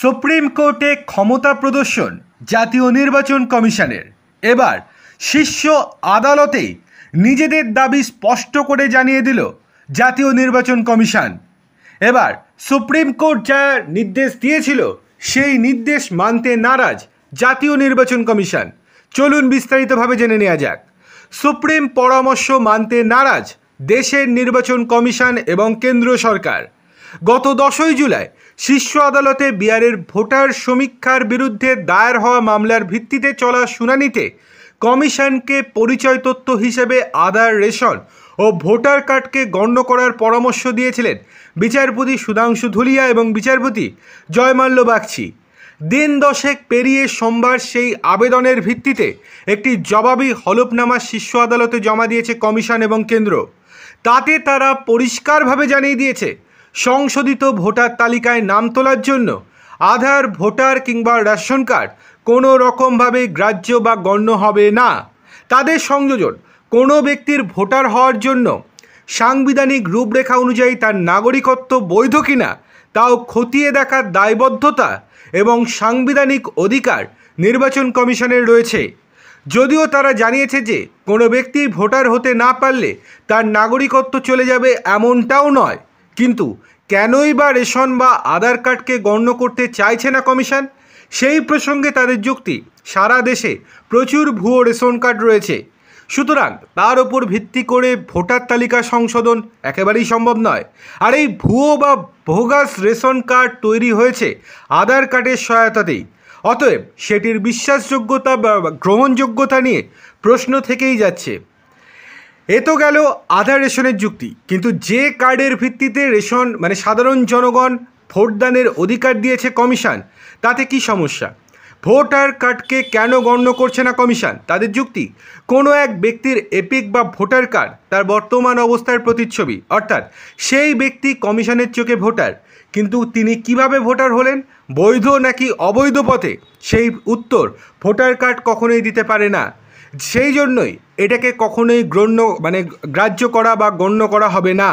Supreme কোর্টে ক্ষমতা প্রদর্শন জাতীয় নির্বাচন কমিশনের। এবার শীর্ষ আদালতেই নিজেদের দাবি স্পষ্ট করে জানিয়ে দিল জাতীয় নির্বাচন কমিশন। এবার সুপ্রিম কোর্ট যা নির্দেশ দিয়েছিল সেই নির্দেশ মানতে নারাজ জাতীয় নির্বাচন কমিশন। চলুন বিস্তারিতভাবে জেনে নেওয়া যাক। সুপ্রিম পরামর্শ মানতে নারাজ দেশের নির্বাচন কমিশন এবং কেন্দ্র সরকার। গত 10ই জুলাই শীর্ষ আদালতে বিহারের ভোটার সমীক্ষার বিরুদ্ধে দায়ের হওয়া মামলার ভিত্তিতে চলা শুনানিতে কমিশনকে পরিচয় তথ্য হিসেবে আধার, রেশন ও ভোটার কার্ডকে গণ্য করার পরামর্শ দিয়েছিলেন বিচারপতি সুধাংশু ধুলিয়া এবং বিচারপতি জয়মাল্য বাগচি। দিন 10 পেরিয়ে সোমবার সেই আবেদনের ভিত্তিতে একটি জবাবি হলফনামা শীর্ষ আদালতে জমা দিয়েছে কমিশন এবং কেন্দ্র। তাতে তারা পরিষ্কারভাবে জানিয়ে দিয়েছে, সংশোধিত ভোটার তালিকায় নাম তোলার জন্য আধার, ভোটার কিংবা রেশন কার্ড কোনো রকমভাবে গ্রাহ্য বা গণ্য হবে না। তাদের সংযোজন কোনো ব্যক্তির ভোটার হওয়ার জন্য সাংবিধানিক রূপরেখা অনুযায়ী তার নাগরিকত্ব বৈধ কিনা তাও খতিয়ে দেখার দায়বদ্ধতা এবং সাংবিধানিক অধিকার নির্বাচন কমিশনের রয়েছে। যদিও তারা জানিয়েছে যে কোনো ব্যক্তি ভোটার হতে না পারলে তার নাগরিকত্ব চলে যাবে এমনটাও নয়, কিন্তু কেনই বা রেশন বা আধার কার্ডকে গণ্য করতে চাইছে না কমিশন? সেই প্রসঙ্গে তাদের যুক্তি, সারা দেশে প্রচুর ভুয়ো রেশন কার্ড রয়েছে, সুতরাং তার ওপর ভিত্তি করে ভোটার তালিকা সংশোধন একেবারেই সম্ভব নয়। আর এই ভুয়ো বা ভোগাস রেশন কার্ড তৈরি হয়েছে আধার কার্ডের সহায়তাতেই। অতএব সেটির বিশ্বাসযোগ্যতা বা গ্রহণযোগ্যতা নিয়ে প্রশ্ন থেকেই যাচ্ছে। এ তো গেল আধার রেশনের যুক্তি, কিন্তু যে কার্ডের ভিত্তিতে রেশন সাধারণ জনগণ ভোটদানের অধিকার দিয়েছে কমিশন, তাতে কি সমস্যা? ভোটার কার্ডকে কেন গণ্য করছে না কমিশন? তাদের যুক্তি, কোনো এক ব্যক্তির এপিক বা ভোটার কার্ড তার বর্তমান অবস্থার প্রতিচ্ছবি, অর্থাৎ সেই ব্যক্তি কমিশনের চোখে ভোটার, কিন্তু তিনি কিভাবে ভোটার হলেন, বৈধ নাকি অবৈধ পথে, সেই উত্তর ভোটার কার্ড কখনোই দিতে পারে না। সেই জন্যই এটাকে কখনোই গ্রাহ্য করা বা গণ্য করা হবে না।